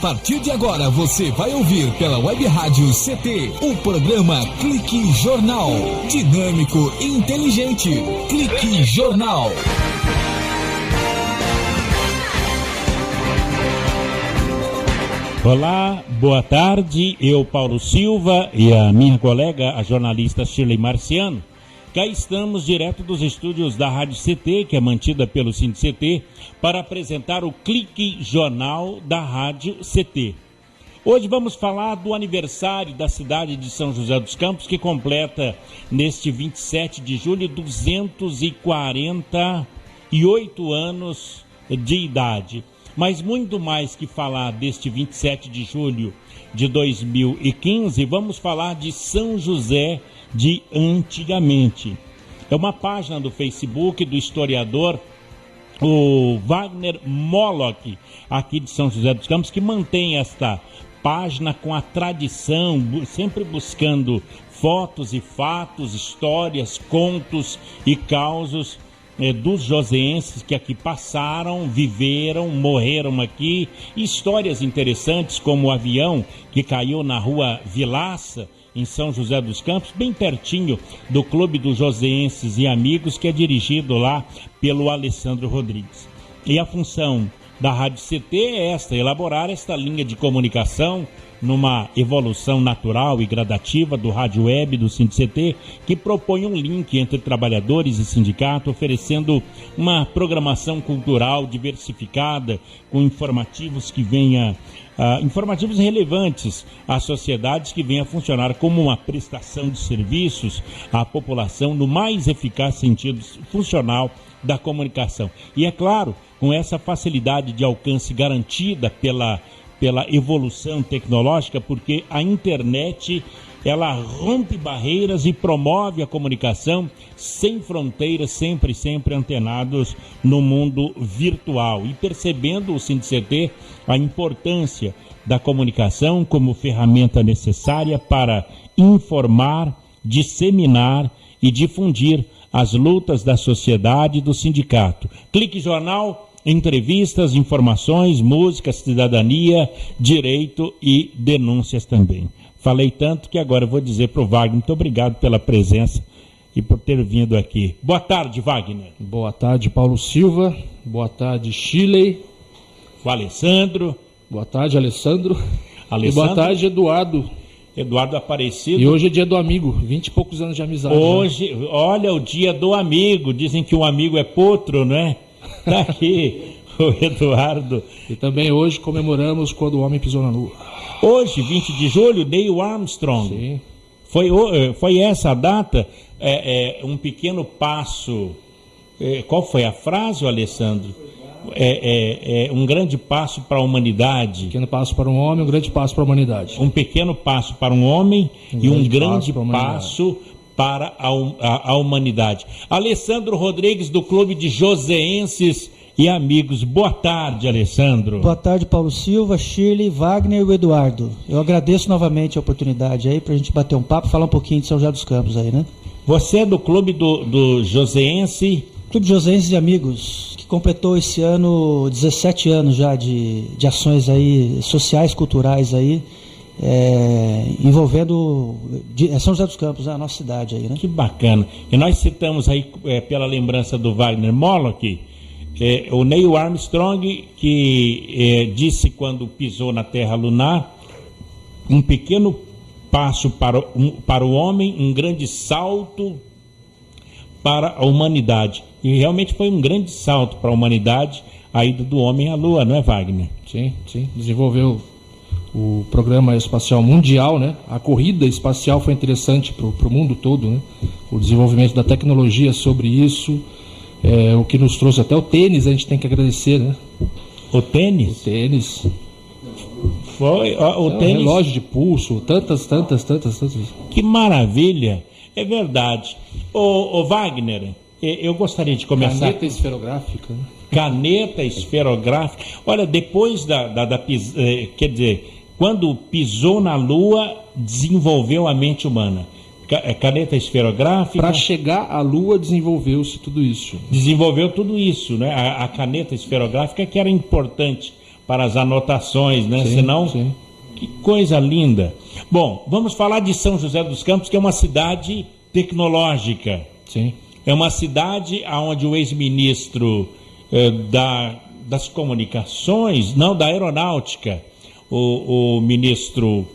partir de agora você vai ouvir pela Web Rádio CT o programa Clique Jornal. Dinâmico e inteligente. Clique Jornal. Olá, boa tarde. Eu, Paulo Silva, e a minha colega, a jornalista Shirley Marciano, cá estamos direto dos estúdios da Rádio CT, que é mantida pelo CT, para apresentar o Clique Jornal da Rádio CT. Hoje vamos falar do aniversário da cidade de São José dos Campos, que completa neste 27 de julho 248 anos de idade. Mas muito mais que falar deste 27 de julho de 2015, vamos falar de São José de antigamente. É uma página do Facebook do historiador o Wagner Moloch, aqui de São José dos Campos, que mantém esta página com a tradição, sempre buscando fotos e fatos, histórias, contos e causos dos joseenses que aqui passaram, viveram, morreram aqui. Histórias interessantes como o avião que caiu na rua Vilaça, em São José dos Campos, bem pertinho do Clube dos Joseenses e Amigos, que é dirigido lá pelo Alessandro Rodrigues. E a função da Rádio CT é esta, elaborar esta linha de comunicação numa evolução natural e gradativa do rádio web do CT, que propõe um link entre trabalhadores e sindicato, oferecendo uma programação cultural diversificada, com informativos que venha, informativos relevantes às sociedades, que venha funcionar como uma prestação de serviços à população no mais eficaz sentido funcional da comunicação. E é claro, com essa facilidade de alcance garantida pela evolução tecnológica, porque a internet, ela rompe barreiras e promove a comunicação sem fronteiras, sempre antenados no mundo virtual. E percebendo o CT a importância da comunicação como ferramenta necessária para informar, disseminar e difundir as lutas da sociedade e do sindicato. Clique Jornal, entrevistas, informações, música, cidadania, direito e denúncias também. Falei tanto que agora eu vou dizer para o Wagner, muito obrigado pela presença e por ter vindo aqui. Boa tarde, Wagner. Boa tarde, Paulo Silva. Boa tarde, Shirley. O Alessandro. Boa tarde, Alessandro. E boa tarde, Eduardo. Eduardo Aparecido. E hoje é dia do amigo, 20 e poucos anos de amizade. Hoje, né? Olha, o dia do amigo. Dizem que o amigo é potro, não é? Tá aqui o Eduardo. E também hoje comemoramos quando o homem pisou na lua. Hoje, 20 de julho, Neil Armstrong. Sim. Foi essa a data, um pequeno passo. Qual foi a frase, Alessandro? Um grande passo para a humanidade. Um pequeno passo para um homem, um grande passo para a humanidade. Um pequeno passo para um homem e um grande passo para a humanidade. Alessandro Rodrigues, do Clube de Joseenses e Amigos. Boa tarde, Alessandro. Boa tarde, Paulo Silva, Shirley, Wagner e Eduardo. Eu agradeço novamente a oportunidade aí pra gente bater um papo, falar um pouquinho de São José dos Campos aí, né? Você é do Clube do Joseense? Clube de Joseenses e Amigos, que completou esse ano 17 anos já de ações aí sociais, culturais aí, envolvendo São José dos Campos, a nossa cidade aí, né? Que bacana. E nós citamos aí, pela lembrança do Wagner Moloch, o Neil Armstrong, que disse quando pisou na Terra lunar, um pequeno passo para o homem, um grande salto para a humanidade. E realmente foi um grande salto para a humanidade a ida do homem à Lua, não é, Wagner? Sim. Desenvolveu o programa espacial mundial, né? A corrida espacial foi interessante para o mundo todo, né? O desenvolvimento da tecnologia sobre isso, o que nos trouxe até o tênis, a gente tem que agradecer, né? O tênis? O tênis. Foi o tênis. Relógio de pulso, tantas. Que maravilha! É verdade. Ô Wagner, eu gostaria de começar... Caneta esferográfica, né? Caneta esferográfica. Olha, depois quer dizer, quando pisou na Lua, desenvolveu a mente humana. Caneta esferográfica. Para chegar à Lua, desenvolveu-se tudo isso. Desenvolveu tudo isso, né? A caneta esferográfica, que era importante para as anotações, né? Sim, Senão, sim. que coisa linda. Bom, vamos falar de São José dos Campos, que é uma cidade tecnológica. Sim. É uma cidade onde o ex-ministro das comunicações, não, da aeronáutica, o ministro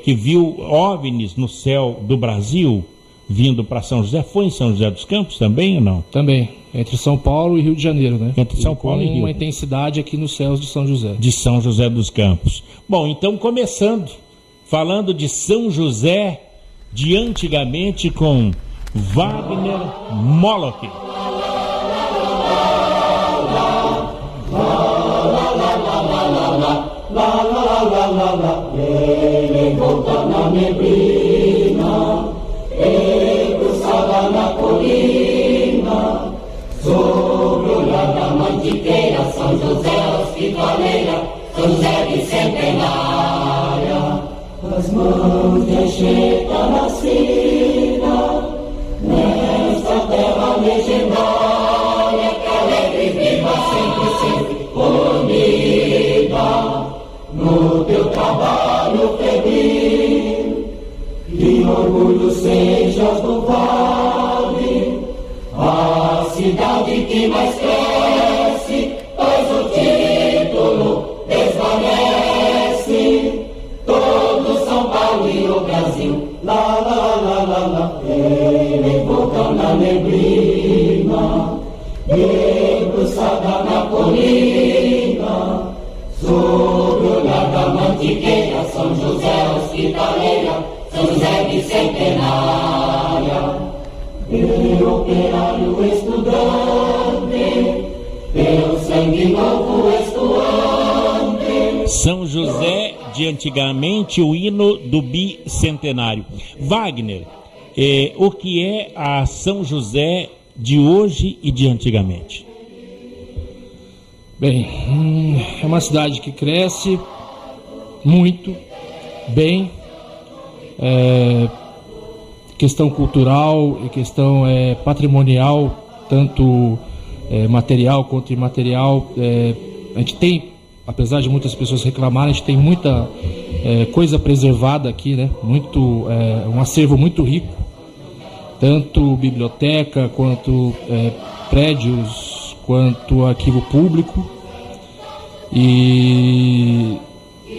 que viu OVNIs no céu do Brasil, vindo para São José, foi em São José dos Campos também ou não? Também, entre São Paulo e Rio de Janeiro, né? Entre São Paulo e Rio. Com uma intensidade aqui nos céus de São José. De São José dos Campos. Bom, então começando, falando de São José de antigamente com Wagner Moloch. Ele volta na neblina, debruçada na colina, sobre o olhar da mantiqueira, São José hospitaleira, São José bicentenária. As mãos de Anchieta nascida, nesta terra legendária, que alegre e viva sempre, sempre unida, no teu trabalho febril, que orgulho sejas do vale, a cidade que mais cresce, pois o título desvanece, todo São Paulo e o Brasil, lá, lá, lá, lá, lá, ele volta na neblina, debruçada na colina, sobre o olhar da mantiqueira, São José hospitaleira, São José bicentenária. Teu operário estudante, teu sangue novo estuante. São José de antigamente, o hino do bicentenário. Wagner, o que é a São José de hoje e de antigamente? Bem, é uma cidade que cresce muito bem, questão cultural e questão patrimonial, tanto material quanto imaterial. A gente tem, apesar de muitas pessoas reclamarem, a gente tem muita coisa preservada aqui, né? Um acervo muito rico, tanto biblioteca quanto prédios, quanto arquivo público, e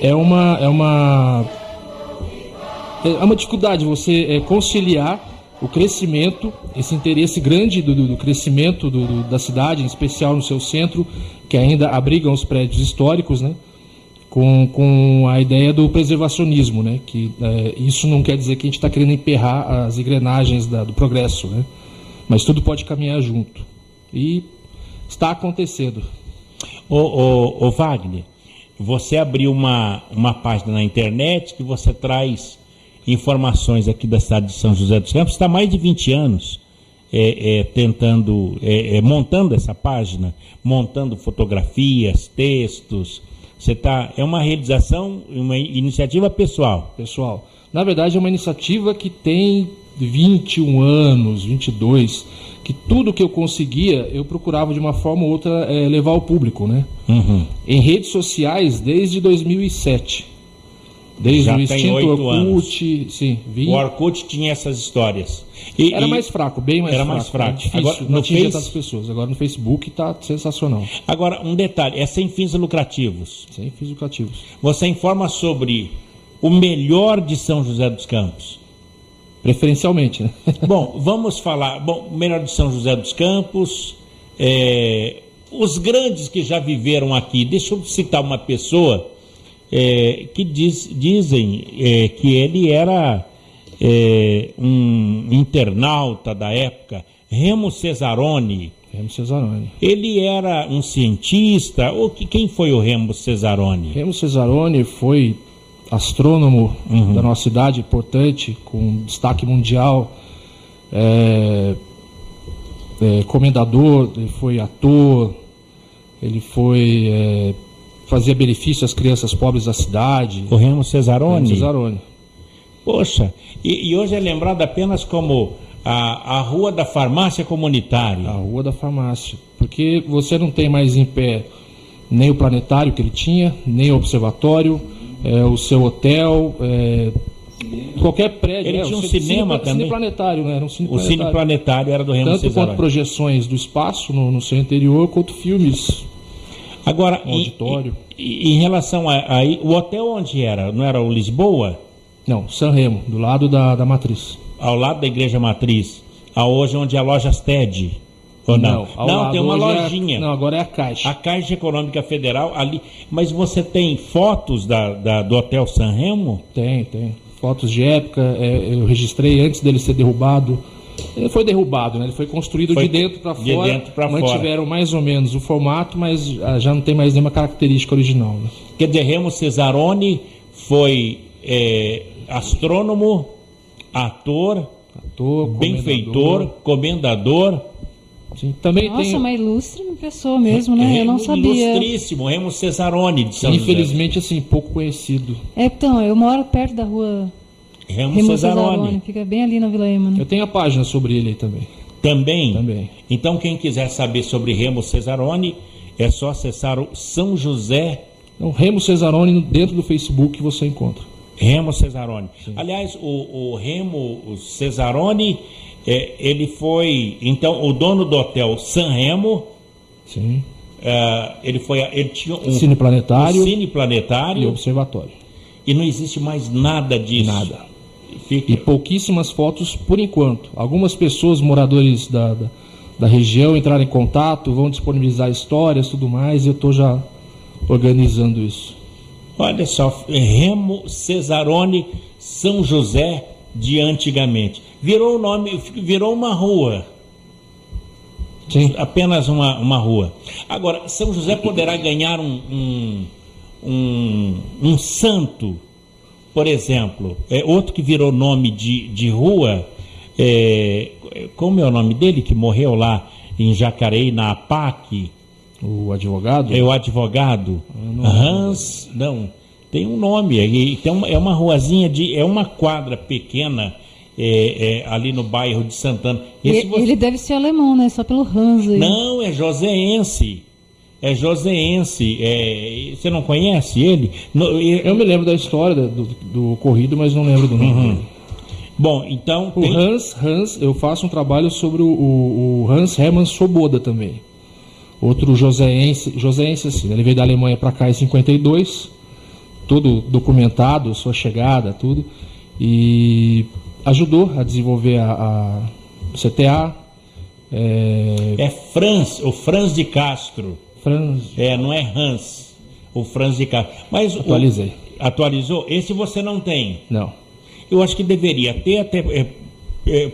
é uma dificuldade você conciliar o crescimento, esse interesse grande do crescimento da cidade, em especial no seu centro, que ainda abrigam os prédios históricos, né, com a ideia do preservacionismo, né, que isso não quer dizer que a gente está querendo emperrar as engrenagens do progresso, né, mas tudo pode caminhar junto. E está acontecendo. Ô Wagner, você abriu uma página na internet que você traz informações aqui da cidade de São José dos Campos. Está há mais de 20 anos montando essa página, montando fotografias, textos. É uma realização, uma iniciativa pessoal. Pessoal, na verdade é uma iniciativa que tem 21 anos, 22, que tudo que eu conseguia, eu procurava de uma forma ou outra levar ao público, né? Uhum. Em redes sociais desde 2007. Desde já o tem extinto 8 Orkut, anos. Sim, O Orkut tinha essas histórias. Era mais fraco, bem mais era fraco. Mais fraco. Era difícil, agora, não atingia tantas pessoas. Agora no Facebook está sensacional. Agora, um detalhe, é sem fins lucrativos. Sem fins lucrativos. Você informa sobre o melhor de São José dos Campos. Preferencialmente, né? Bom, vamos falar. Bom, o melhor de São José dos Campos, os grandes que já viveram aqui. Deixa eu citar uma pessoa que dizem que ele era um internauta da época, Remo Cesaroni. Remo Cesaroni. Ele era um cientista. Quem foi o Remo Cesaroni? Remo Cesaroni foi astrônomo da nossa cidade, importante, com destaque mundial, comendador, ele foi ator, ele foi fazia benefício às crianças pobres da cidade. O Remo Cesaroni? Remo Cesaroni. Poxa, e hoje é lembrado apenas como a Rua da Farmácia Comunitária. A Rua da Farmácia, porque você não tem mais em pé nem o planetário que ele tinha, nem o observatório, o seu hotel, qualquer prédio. Ele tinha um cinema também. Cineplanetário, né? Era um O cineplanetário era do Remo Tanto Cesaroni. quanto projeções do espaço no seu interior, quanto filmes. Agora, Auditório. em relação a o hotel onde era? Não era o Lisboa? Não, San Remo, do lado da matriz. Ao lado da Igreja Matriz, hoje onde é a loja TED? Ou não? ao Não, lado tem uma hoje lojinha. Não, agora é a Caixa. A Caixa Econômica Federal ali. Mas você tem fotos do Hotel San Remo? Tem. Fotos de época, eu registrei antes dele ser derrubado. Ele foi derrubado, né? Ele foi construído de dentro para fora. De dentro para fora. Mantiveram mais ou menos o formato, mas já não tem mais nenhuma característica original. Né? Quer dizer, Remo Cesaroni foi astrônomo, ator, benfeitor, comendador. Sim, também Nossa, tem... uma ilustre pessoa mesmo, né? Eu não sabia. Ilustríssimo, Remo Cesaroni de São Infelizmente, assim, pouco conhecido. Então, eu moro perto da rua Remo Cesaroni. Fica bem ali na Vila Ema. Eu tenho a página sobre ele aí também. Também? Então, quem quiser saber sobre Remo Cesaroni, é só acessar o São José. Então, Remo Cesaroni, dentro do Facebook você encontra. Remo Cesaroni. Sim. Aliás, o Remo Cesaroni, ele foi, então, o dono do hotel San Remo. Sim. Ele tinha um cineplanetário e observatório. E não existe mais nada disso. Nada. E pouquíssimas fotos por enquanto. Algumas pessoas, moradores da região, entraram em contato, vão disponibilizar histórias, tudo mais, e eu estou já organizando isso. Olha só, Remo Cesaroni, São José de antigamente. Virou o nome, virou uma rua. Sim. Apenas uma rua. Agora, São José poderá ganhar um santo, por exemplo. Outro que virou nome de rua, como é o nome dele, que morreu lá em Jacareí, na APAC? O advogado? O advogado. Hans, não, tem um nome. É uma ruazinha, é uma quadra pequena, ali no bairro de Santana. Ele deve ser alemão, né? Só pelo Hans aí. Não, é joseense. Você não conhece ele? Eu me lembro da história do ocorrido, mas não lembro do nome dele. Bom, então... Hans, eu faço um trabalho sobre o Hans Hermann Swoboda também. Outro joseense assim, ele veio da Alemanha para cá em 52, tudo documentado, sua chegada, tudo, e ajudou a desenvolver a CTA. O Franz de Castro. Não é Hans, o Franz de Castro. Mas atualizei. Atualizou? Esse você não tem? Não. Eu acho que deveria ter, até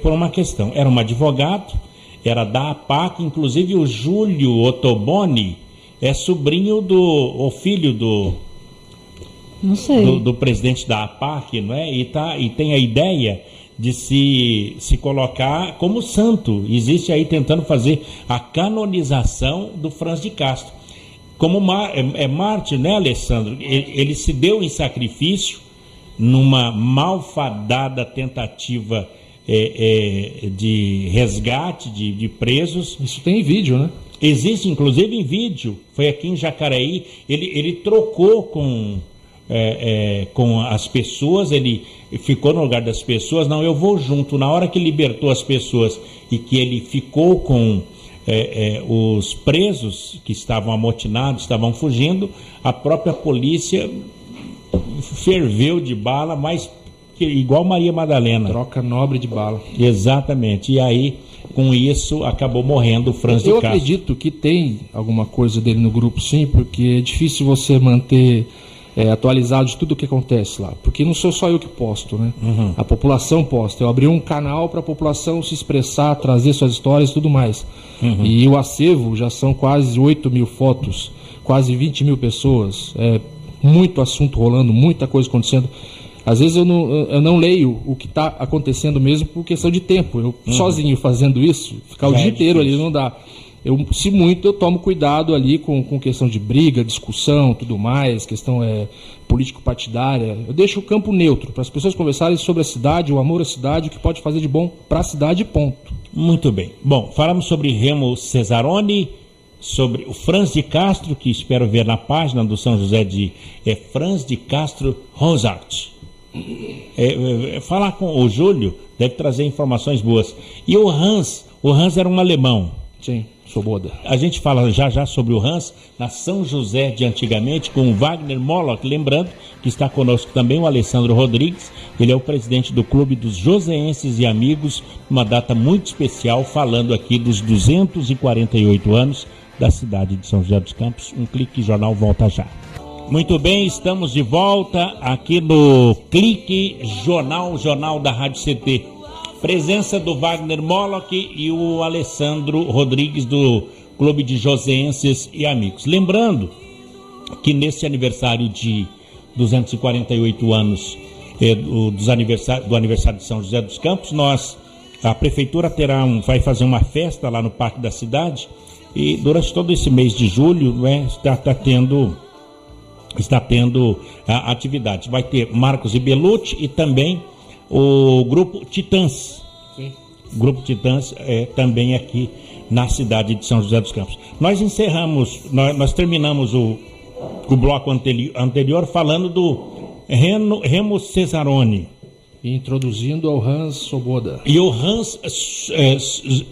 por uma questão. Era um advogado, era da APAC, inclusive o Júlio Ottoboni é sobrinho ou filho não sei. Do presidente da APAC, não é? E tem a ideia de se colocar como santo. Existe aí tentando fazer a canonização do Franz de Castro. Como mártir, né, Alessandro? Ele se deu em sacrifício numa malfadada tentativa de resgate de presos. Isso tem em vídeo, né? Existe, inclusive, em vídeo. Foi aqui em Jacareí. Ele trocou com as pessoas, ele ficou no lugar das pessoas. Não, eu vou junto. Na hora que libertou as pessoas e que ele ficou com os presos que estavam amotinados, estavam fugindo, a própria polícia ferveu de bala, mas igual Maria Madalena. Troca nobre de bala. Exatamente. E aí, com isso, acabou morrendo o Franz de Castro. Eu acredito que tem alguma coisa dele no grupo, sim, porque é difícil você manter atualizado de tudo o que acontece lá, porque não sou só eu que posto, né? Uhum. A população posta. Eu abri um canal para a população se expressar, trazer suas histórias e tudo mais. Uhum. E o acervo já são quase 8 mil fotos, quase 20 mil pessoas, muito assunto rolando, muita coisa acontecendo. Às vezes eu não leio o que está acontecendo mesmo por questão de tempo. Eu sozinho fazendo isso, ficar o dia inteiro ali não dá. Se muito, eu tomo cuidado ali com questão de briga, discussão, tudo mais, questão político-partidária. Eu deixo o campo neutro para as pessoas conversarem sobre a cidade, o amor à cidade, o que pode fazer de bom para a cidade, ponto. Muito bem. Bom, falamos sobre Remo Cesaroni, sobre o Franz de Castro, que espero ver na página do São José de Franz de Castro Rosart. Falar com o Júlio deve trazer informações boas. E o Hans era um alemão. Sim, Soboda. A gente fala já sobre o Hans na São José de antigamente com o Wagner Moloch, lembrando que está conosco também o Alessandro Rodrigues. Ele é o presidente do Clube dos Joseenses e Amigos, uma data muito especial, falando aqui dos 248 anos da cidade de São José dos Campos. Um Clique Jornal volta já. Muito bem, estamos de volta aqui no Clique Jornal da Rádio CT. Presença do Wagner Moloch e o Alessandro Rodrigues do Clube de Joseenses e Amigos. Lembrando que nesse aniversário de 248 anos do aniversário de São José dos Campos, a prefeitura vai fazer uma festa lá no Parque da Cidade e durante todo esse mês de julho está tendo a atividade. Vai ter Marcos e Belucci e também o Grupo Titãs. Sim. O Grupo Titãs também aqui na cidade de São José dos Campos. Nós terminamos o bloco anterior falando do Remo Cesaroni. Introduzindo ao Hans Soboda. E o Hans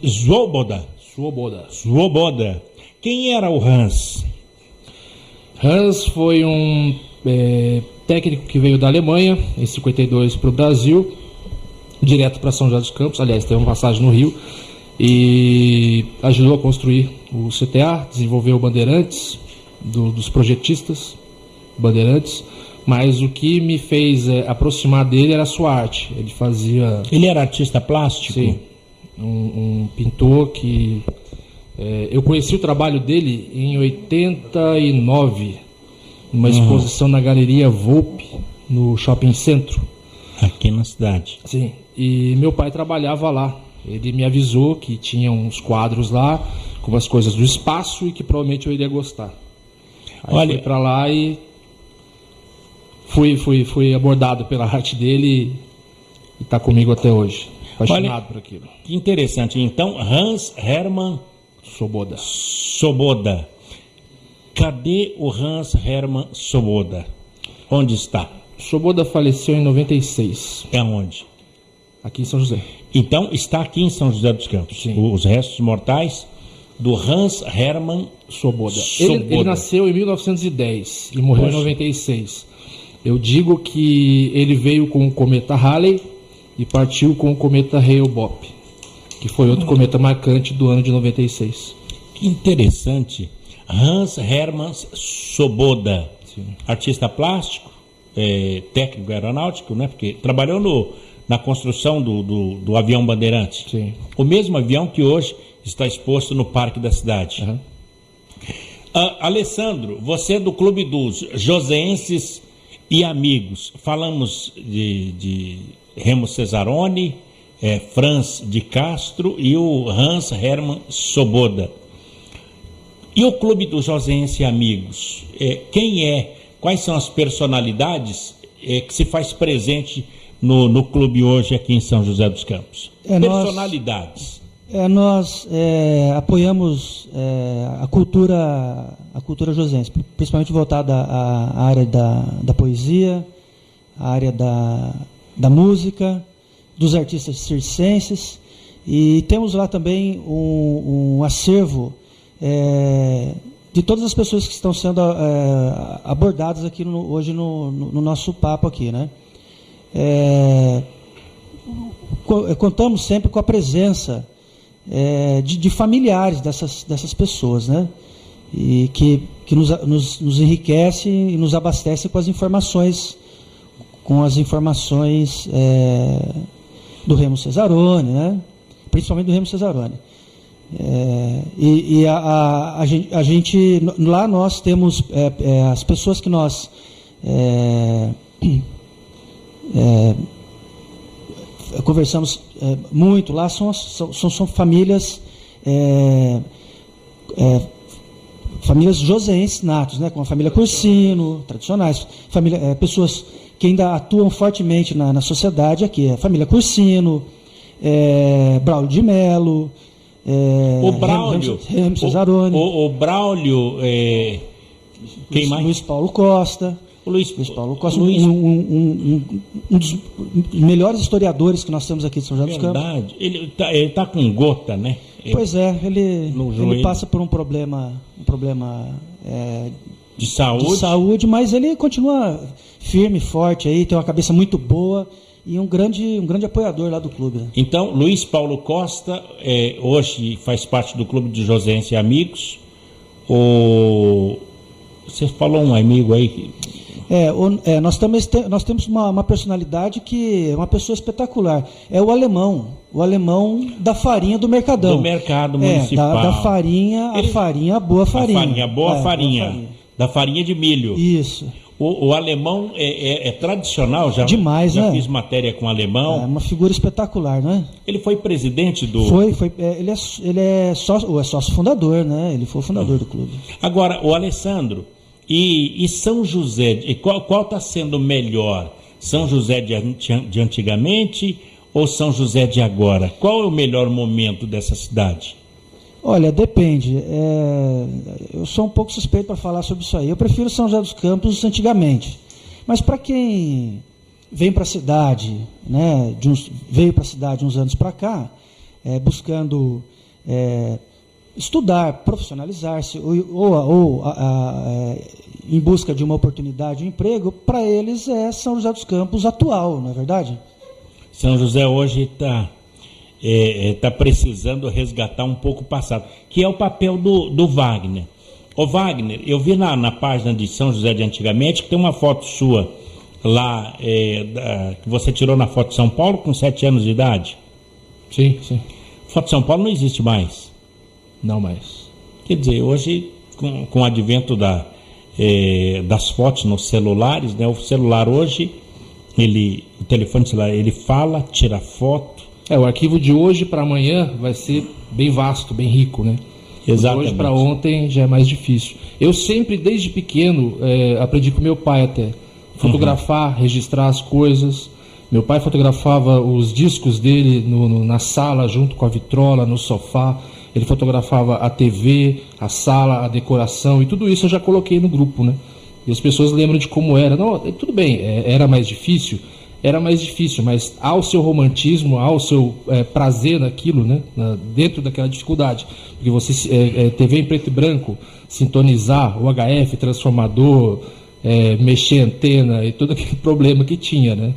Swoboda. Quem era o Hans? Hans foi um técnico que veio da Alemanha em 52 para o Brasil, direto para São José dos Campos. Aliás, teve uma passagem no Rio e ajudou a construir o CTA, desenvolveu o Bandeirantes, dos projetistas Bandeirantes. Mas o que me fez aproximar dele era a sua arte. Ele era artista plástico? Sim, um pintor que eu conheci o trabalho dele em 89, numa exposição na Galeria Volpe, no Shopping Centro. Aqui na cidade. Sim, e meu pai trabalhava lá. Ele me avisou que tinha uns quadros lá, com umas coisas do espaço e que provavelmente eu iria gostar. Aí fui pra lá e fui abordado pela arte dele e tá comigo até hoje. Apaixonado por aquilo. Que interessante. Então, Hans Hermann Soboda. Cadê o Hans Hermann Soboda? Onde está? Soboda faleceu em 96. É onde? Aqui em São José. Então, está aqui em São José dos Campos. Sim. Os restos mortais do Hans Hermann Soboda. Ele nasceu em 1910 e morreu em 96. Eu digo que ele veio com o cometa Halley e partiu com o cometa Hale-Bopp, que foi outro cometa marcante do ano de 96. Que interessante. Hans Hermann Soboda, sim, artista plástico, técnico aeronáutico, né? Porque trabalhou na construção do avião Bandeirante. Sim. O mesmo avião que hoje está exposto no Parque da Cidade. Uhum. Alessandro, você é do Clube dos Joseenses e Amigos. Falamos de Remo Cesaroni, Franz de Castro e o Hans Hermann Soboda. E o Clube dos Joseenses e Amigos? Quais são as personalidades que se faz presente no clube hoje aqui em São José dos Campos? Personalidades. Nós apoiamos a cultura josense, principalmente voltada à área da poesia, à área da música, dos artistas circenses, e temos lá também um acervo de todas as pessoas que estão sendo abordadas aqui hoje no nosso papo aqui, né? Contamos sempre com a presença de familiares dessas pessoas, né? E que nos enriquece e nos abastece com as informações do Remo Cesaroni, né? Principalmente do Remo Cesaroni. A gente lá nós temos as pessoas que nós conversamos muito lá são famílias famílias joseenses natos, né, como a família Cursino, tradicionais, pessoas que ainda atuam fortemente na sociedade aqui, a família Cursino, Braulio de Melo, O Braulio. Remson Zaroni. O Braulio. Quem mais? Luiz Paulo Costa. O Luiz Paulo Costa, um dos melhores historiadores que nós temos aqui de São José dos Campos. Verdade. Ele tá com gota, né? Pois é, ele passa por um problema de saúde, mas ele continua firme, forte aí, tem uma cabeça muito boa e um grande apoiador lá do clube. Né? Então, Luiz Paulo Costa hoje faz parte do Clube de Josense e Amigos. Você falou um amigo aí. Nós temos uma personalidade que é uma pessoa espetacular. É o alemão da farinha do Mercadão. Do mercado municipal. Da farinha, a boa farinha. A boa farinha. Da farinha de milho. Isso. O alemão é tradicional, demais, já né? Fiz matéria com o alemão. É uma figura espetacular, não é? Ele foi presidente do... Ele é sócio fundador, né? Ele foi o fundador do clube. Agora, o Alessandro, e São José, qual está sendo melhor? São José de antigamente ou São José de agora? Qual é o melhor momento dessa cidade? Olha, depende. Eu sou um pouco suspeito para falar sobre isso aí. Eu prefiro São José dos Campos antigamente. Mas para quem vem para a cidade, né, veio para a cidade uns anos para cá, buscando estudar, profissionalizar-se, ou em busca de uma oportunidade de emprego, para eles é São José dos Campos atual, não é verdade? São José hoje está precisando resgatar um pouco o passado, que é o papel do Wagner. Ô Wagner, eu vi na página de São José de antigamente que tem uma foto sua lá, que você tirou na foto de São Paulo com 7 anos de idade. Sim, sim. Foto de São Paulo não existe mais. Não mais. Quer dizer, hoje, com o advento das fotos nos celulares, né, o celular hoje, o telefone celular, ele fala, tira foto. O arquivo de hoje para amanhã vai ser bem vasto, bem rico, né? Exatamente. De hoje para ontem já é mais difícil. Eu sempre, desde pequeno, aprendi com meu pai até. Fotografar, registrar as coisas. Meu pai fotografava os discos dele na sala, junto com a vitrola, no sofá. Ele fotografava a TV, a sala, a decoração, e tudo isso eu já coloquei no grupo, né? E as pessoas lembram de como era. Não, tudo bem, era mais difícil, mas ao seu romantismo, ao seu prazer naquilo, né? Dentro daquela dificuldade. Porque você, TV em preto e branco, sintonizar, o HF, transformador, mexer antena e todo aquele problema que tinha, né?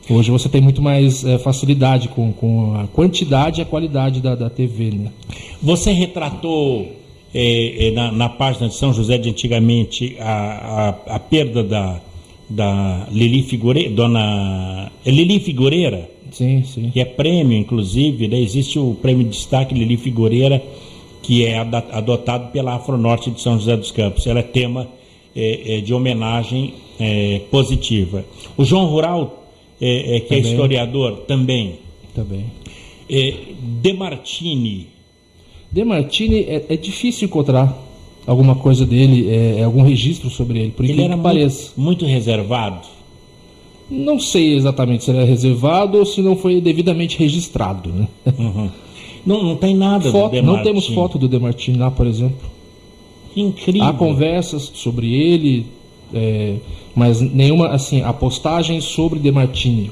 Hoje você tem muito mais facilidade com a quantidade e a qualidade da TV, né? Você retratou na página de São José de antigamente a perda da Lili Figueireira, dona Lili Figueireira, sim, sim, que é prêmio, inclusive, né? Existe o prêmio de destaque Lili Figueireira, que é adotado pela Afronorte de São José dos Campos. Ela é tema de homenagem positiva. O João Rural, que também é historiador, também. Demartini é difícil encontrar alguma coisa dele, algum registro sobre ele, por ele era pareça. Muito reservado. Não sei exatamente se ele é reservado ou se não foi devidamente registrado, né? Uhum. Não tem nada do Demartini. Não temos foto do Demartini lá, por exemplo. Que incrível. Há conversas sobre ele, mas nenhuma, assim, a postagem sobre Demartini,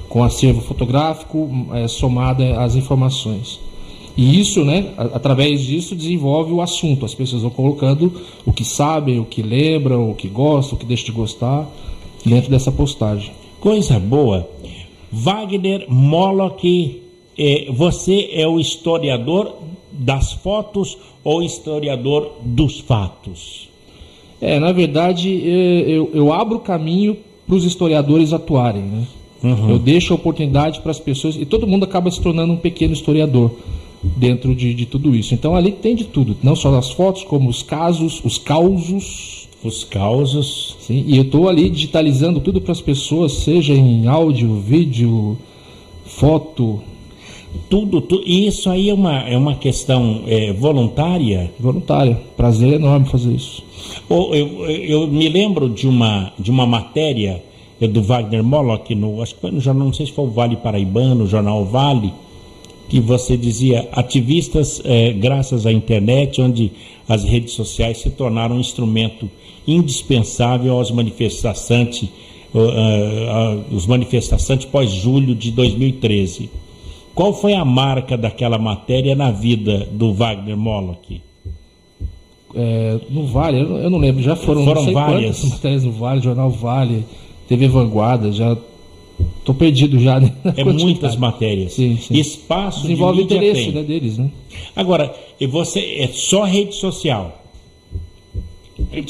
com acervo fotográfico somada às informações. E isso, né, através disso desenvolve o assunto. As pessoas vão colocando o que sabem, o que lembram, o que gostam, o que deixam de gostar dentro dessa postagem. Coisa boa. Wagner Moloch, você é o historiador das fotos ou historiador dos fatos? Na verdade, eu abro caminho para os historiadores atuarem, né? Uhum. Eu deixo a oportunidade para as pessoas, e todo mundo acaba se tornando um pequeno historiador dentro de tudo isso. Então ali tem de tudo, não só as fotos, como os casos, os causos. Sim, e eu estou ali digitalizando tudo para as pessoas, seja em áudio, vídeo, foto. Tudo. E isso aí é uma questão voluntária? Voluntária. Prazer enorme fazer isso. Eu me lembro de uma matéria do Wagner Moloch, acho que não sei se foi o Vale Paraibano, o jornal Vale, que você dizia, ativistas, graças à internet, onde as redes sociais se tornaram um instrumento indispensável aos manifestantes, os manifestantes pós-julho de 2013. Qual foi a marca daquela matéria na vida do Wagner Moloch? No Vale, eu não lembro, já foram várias matérias no Vale, Jornal Vale, TV Vanguarda, já estou perdido já. Né, muitas matérias. Sim. Espaço desenvolve de mídia interesse, né, deles, né? Agora, você é só rede social?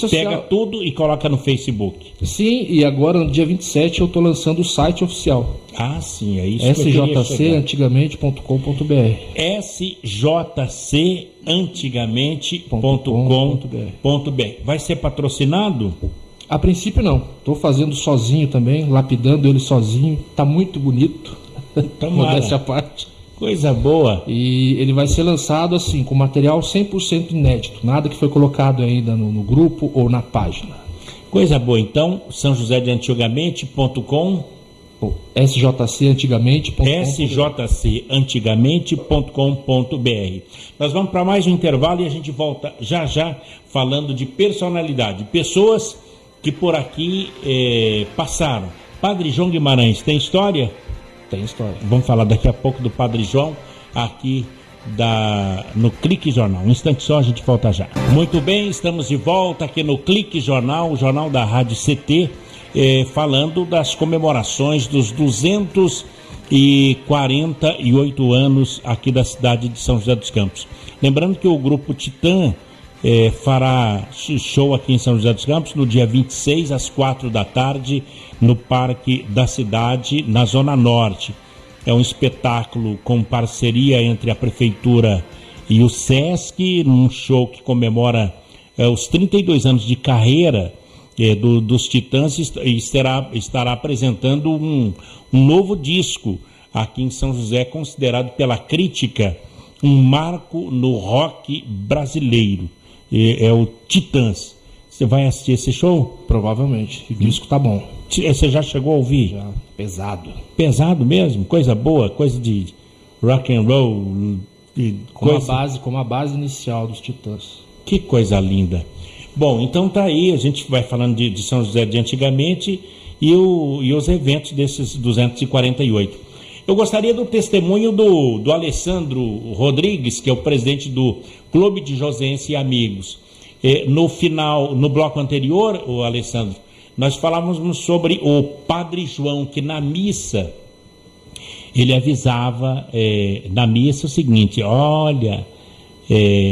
Pega tudo e coloca no Facebook. Sim, e agora no dia 27 eu estou lançando o site oficial. Ah, sim, é isso. sjcantigamente.com.br. sjcantigamente.com.br. Vai ser patrocinado? A princípio não. Estou fazendo sozinho também, lapidando ele sozinho. Está muito bonito. Modéstia à parte. Coisa boa. E ele vai ser lançado assim, com material 100% inédito. Nada que foi colocado ainda no grupo ou na página. Coisa boa. Então, sãojosedeantigamente.com, sjcantigamente.com.br. Nós vamos para mais um intervalo e a gente volta já falando de personalidade. Pessoas que por aqui passaram. Padre João Guimarães, tem história? Tem história. Vamos falar daqui a pouco do Padre João aqui no Clique Jornal. Um instante só, a gente volta já. Muito bem, estamos de volta aqui no Clique Jornal, o jornal da Rádio CT, falando das comemorações dos 248 anos aqui da cidade de São José dos Campos. Lembrando que o grupo Titã fará show aqui em São José dos Campos no dia 26 às 4 da tarde no Parque da Cidade, na Zona Norte. É um espetáculo com parceria entre a Prefeitura e o Sesc, num show que comemora os 32 anos de carreira dos Titãs, e estará apresentando um novo disco aqui em São José, considerado pela crítica um marco no rock brasileiro. É o Titãs. Você vai assistir esse show? Provavelmente. O disco tá bom. Você já chegou a ouvir? Já. Pesado. Pesado mesmo? Coisa boa, coisa de rock and roll. Como a base inicial dos Titãs. Que coisa linda. Bom, então tá aí, a gente vai falando de São José de antigamente e os eventos desses 248. Eu gostaria do testemunho do Alessandro Rodrigues, que é o presidente do Clube de Josense e Amigos. No bloco anterior, o Alessandro, nós falávamos sobre o Padre João, que na missa, ele avisava na missa o seguinte: olha,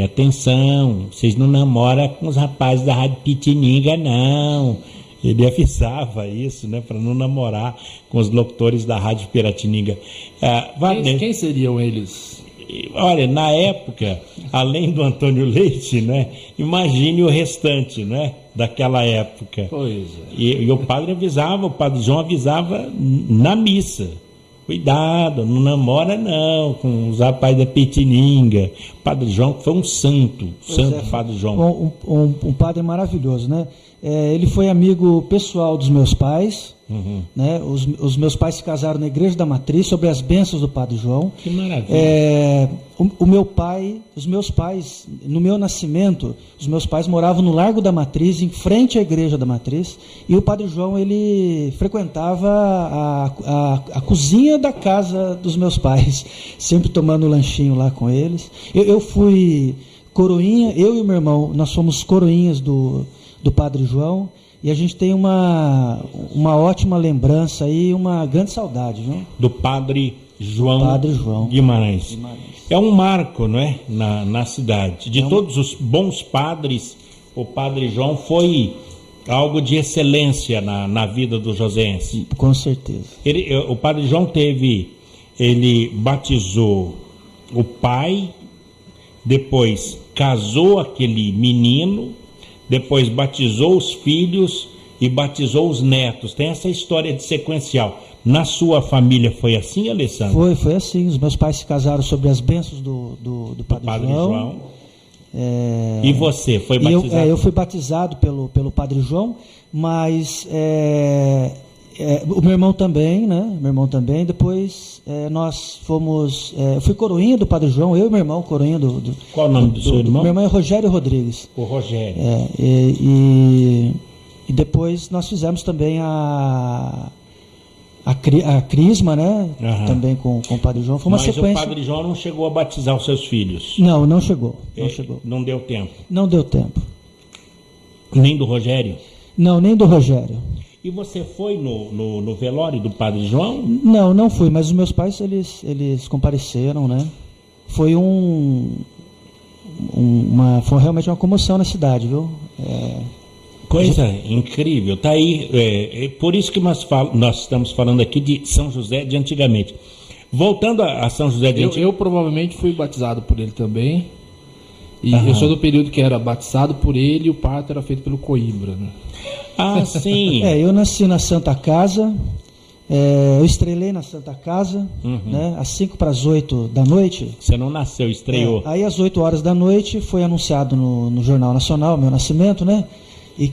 atenção, vocês não namoram com os rapazes da Rádio Pitininga, não. Ele avisava isso, né, para não namorar com os locutores da Rádio Piratininga. Quem seriam eles? Olha, na época, além do Antônio Leite, né, imagine o restante, né, daquela época. Pois é. E o padre João avisava na missa: cuidado, não namora não com os rapazes da Pitininga. O Padre João foi um santo, Padre João. Um padre maravilhoso, né? Ele foi amigo pessoal dos meus pais, né? Os meus pais se casaram na Igreja da Matriz, sobre as bênçãos do Padre João. Que maravilha. Os meus pais, no meu nascimento, os meus pais moravam no Largo da Matriz, em frente à Igreja da Matriz, e o Padre João, ele frequentava a cozinha da casa dos meus pais, sempre tomando um lanchinho lá com eles. Eu fui coroinha, eu e o meu irmão, nós fomos coroinhas do Padre João, e a gente tem uma ótima lembrança e uma grande saudade, não? Do Padre João Guimarães. É um marco, não é? Na cidade. De todos os bons padres, o Padre João foi algo de excelência na vida do josense. Com certeza. O Padre João ele batizou o pai, depois casou aquele menino, depois batizou os filhos e batizou os netos. Tem essa história de sequencial. Na sua família foi assim, Alessandro? Foi assim. Os meus pais se casaram sobre as bênçãos do Padre João. E você foi batizado? Eu fui batizado pelo Padre João, mas O meu irmão também, né? Depois nós fomos... eu fui coroinha do Padre João, eu e meu irmão, coroinha do... Qual o nome do seu irmão? Meu irmão é Rogério Rodrigues. O Rogério. E depois nós fizemos também a Crisma, né? Aham. Também com o Padre João. Foi uma Mas sequência... o Padre João não chegou a batizar os seus filhos? Não chegou. Chegou. Não deu tempo? Não deu tempo. Nem do Rogério? Não, nem do Rogério. E você foi no velório do Padre João? Não fui, mas os meus pais, eles compareceram, né? Foi foi realmente uma comoção na cidade, viu? Coisa incrível, tá aí, por isso que nós estamos falando aqui de São José de antigamente. Voltando a São José de antigamente... Eu provavelmente fui batizado por ele também, e eu sou do período que era batizado por ele e o parto era feito pelo Coimbra, né? Ah, sim. Eu nasci na Santa Casa, eu estrelei na Santa Casa, né, às 7:55 da noite. Você não nasceu, estreou. Aí às 8 da noite foi anunciado no Jornal Nacional, meu nascimento, né? E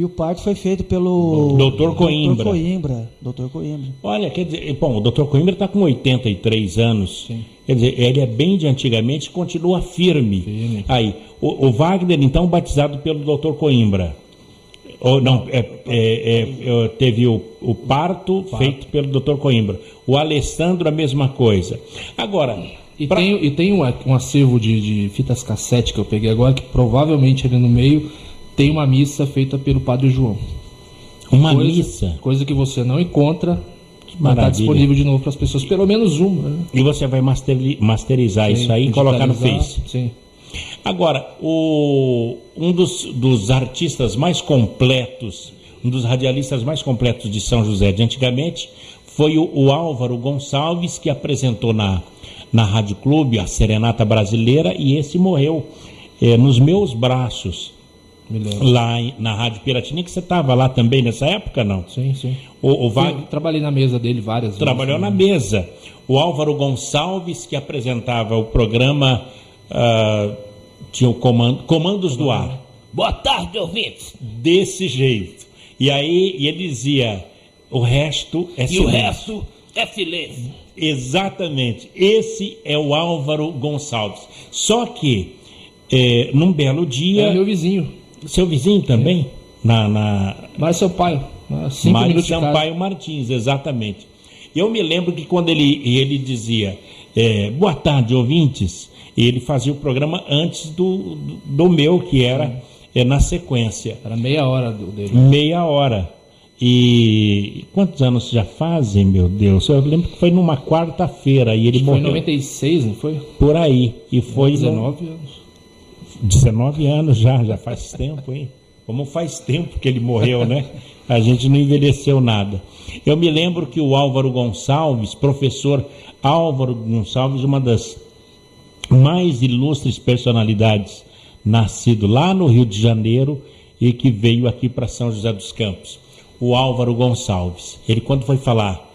o parto foi feito pelo Dr. Coimbra. Dr. Coimbra. Olha, quer dizer, o Dr. Coimbra está com 83 anos. Sim. Quer dizer, ele é bem de antigamente e continua firme. Aí, o Wagner, então, batizado pelo Dr. Coimbra. Ou não, teve o parto feito pelo Dr. Coimbra. O Alessandro, a mesma coisa. Agora... Tem um acervo de fitas cassete que eu peguei agora, que provavelmente ali no meio tem uma missa feita pelo Padre João. Missa? Coisa que você não encontra, mas está Maravilha. disponível de novo para as pessoas, pelo menos uma. Né? E você vai masterizar isso aí e colocar no Face. Sim. Agora, um dos artistas mais completos, um dos radialistas mais completos de São José de antigamente, foi o Álvaro Gonçalves, que apresentou na Rádio Clube a Serenata Brasileira, e esse morreu nos meus braços, lá na Rádio Piratini, que você estava lá também nessa época, não? Sim. Trabalhei na mesa dele várias vezes. Trabalhou na mesa. O Álvaro Gonçalves, que apresentava o programa, tinha o Comandos do Ar. Boa tarde, ouvintes. Desse jeito. E aí ele dizia, o resto é silêncio. E o resto é silêncio. Exatamente. Esse é o Álvaro Gonçalves. Só que, num belo dia... É meu vizinho. Seu vizinho também? Mário Sampaio. Mário Sampaio Martins, exatamente. Eu me lembro que quando ele dizia, boa tarde, ouvintes, ele fazia o programa antes do meu, que era na sequência. Era meia hora dele. Meia hora. E quantos anos já fazem, meu Deus? Eu lembro que foi numa quarta-feira e ele morreu. Foi em 96, não foi? Por aí. E foi 19 anos. 19 anos já faz tempo, hein? Como faz tempo que ele morreu, né? A gente não envelheceu nada. Eu me lembro que o Álvaro Gonçalves, professor Álvaro Gonçalves, uma das mais ilustres personalidades, nascido lá no Rio de Janeiro e que veio aqui para São José dos Campos. O Álvaro Gonçalves, ele quando foi falar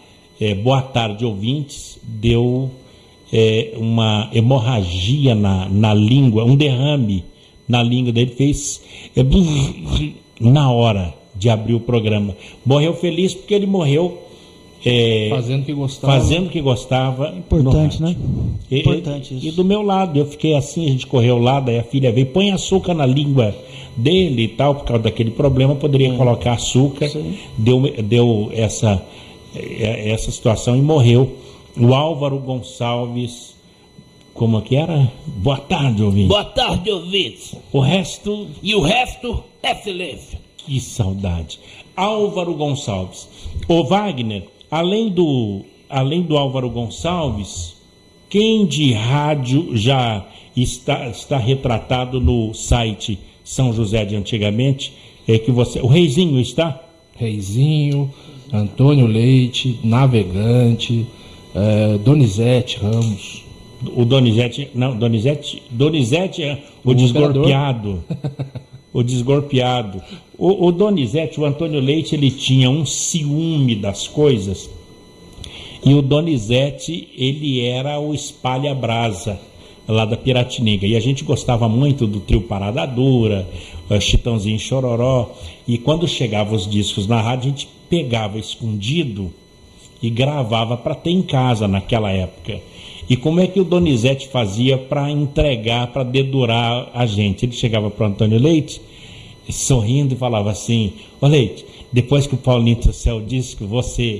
boa tarde, ouvintes, deu uma hemorragia na língua, um derrame na língua dele, fez na hora de abrir o programa. Morreu feliz porque ele morreu fazendo o que gostava. Importante, né? Importante isso. E do meu lado, eu fiquei assim, a gente correu lá, daí a filha veio, põe açúcar na língua dele e tal, por causa daquele problema, poderia colocar açúcar. Sim. Deu essa situação e morreu. O Álvaro Gonçalves, como que era? Boa tarde, ouvintes. Boa tarde, ouvintes. O resto é silêncio. Que saudade. Álvaro Gonçalves. O Wagner, além do Álvaro Gonçalves, quem de rádio já está retratado no site São José de antigamente? O Reizinho está? Reizinho, Antônio Leite, Navegante, Donizete Ramos. O Donizete é o desgorpeado. O desgorpeado. O Donizete, o Antônio Leite, ele tinha um ciúme das coisas. E o Donizete, ele era o espalha-brasa. lá da Piratininga. E a gente gostava muito do trio Parada Dura, Chitãozinho e Chororó. E quando chegavam os discos na rádio, a gente pegava escondido e gravava para ter em casa naquela época. E como é que o Donizete fazia para entregar, para dedurar a gente? Ele chegava para o Antônio Leite, sorrindo, e falava assim: ô Leite, depois que o Paulinho trouxer o disco,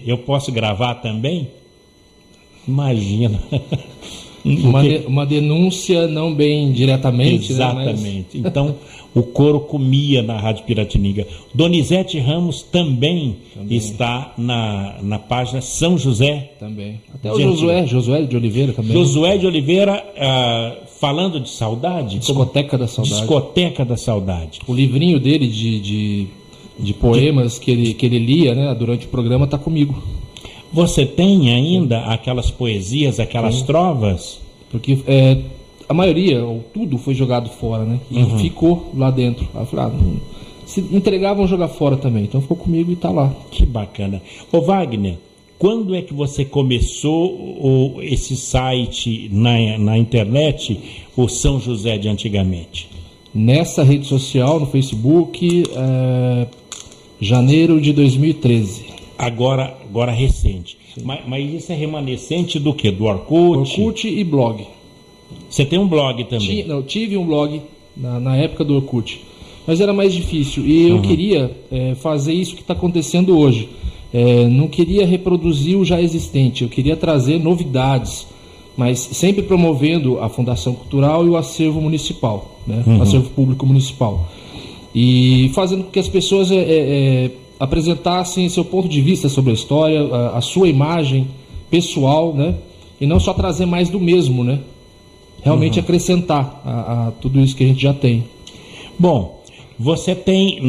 eu posso gravar também? Imagina. Uma denúncia não bem diretamente. Exatamente. Né, mas... Então, o couro comia na Rádio Piratininga. Donizete Ramos também está na página São José. Também. Até o Josué de Oliveira também. Josué de Oliveira, falando de saudade. Discoteca da Saudade. Discoteca da Saudade. O livrinho dele de poemas que ele lia, né, durante o programa está comigo. Você tem ainda aquelas poesias, aquelas trovas? Porque a maioria, ou tudo, foi jogado fora, né? E ficou lá dentro. Aí eu falei, se entregavam jogar fora também. Então ficou comigo e está lá. Que bacana. Ô Wagner, quando é que você começou esse site na internet, o São José de antigamente? Nessa rede social, no Facebook, janeiro de 2013. Agora recente. Mas isso é remanescente do quê? Do Orkut? Orkut e blog. Você tem um blog também? Eu tive um blog na época do Orkut, mas era mais difícil. E eu queria fazer isso que está acontecendo hoje. Não queria reproduzir o já existente, eu queria trazer novidades, mas sempre promovendo a Fundação Cultural e o acervo municipal, né? O acervo público municipal. E fazendo com que as pessoas apresentassem seu ponto de vista sobre a história, a sua imagem pessoal, né? E não só trazer mais do mesmo, né? Realmente acrescentar a tudo isso que a gente já tem. Bom, você tem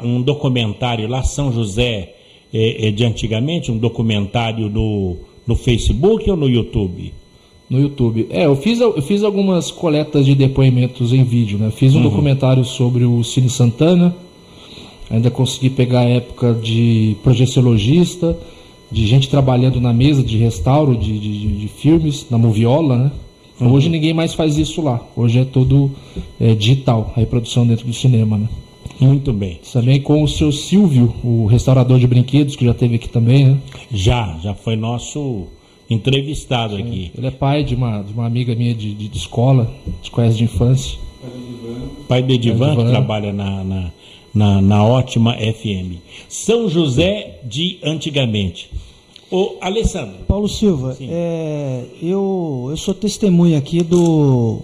um documentário lá, São José de antigamente, um documentário no Facebook ou no YouTube? No YouTube. Eu fiz algumas coletas de depoimentos em vídeo, né? Fiz um documentário sobre o Cine Santana. Ainda consegui pegar a época de projeciologista, de gente trabalhando na mesa de restauro de filmes, na moviola, né? Hoje ninguém mais faz isso lá. Hoje é tudo digital, a reprodução dentro do cinema, né? Muito bem. Também com o seu Silvio, o restaurador de brinquedos, que já esteve aqui também, né? Já foi nosso entrevistado aqui. Ele é pai de uma amiga minha de escola, de conhece de infância. Pai do Edivan, que trabalha na Ótima FM. São José de antigamente. Ô, Alessandro. Paulo Silva, eu sou testemunha aqui do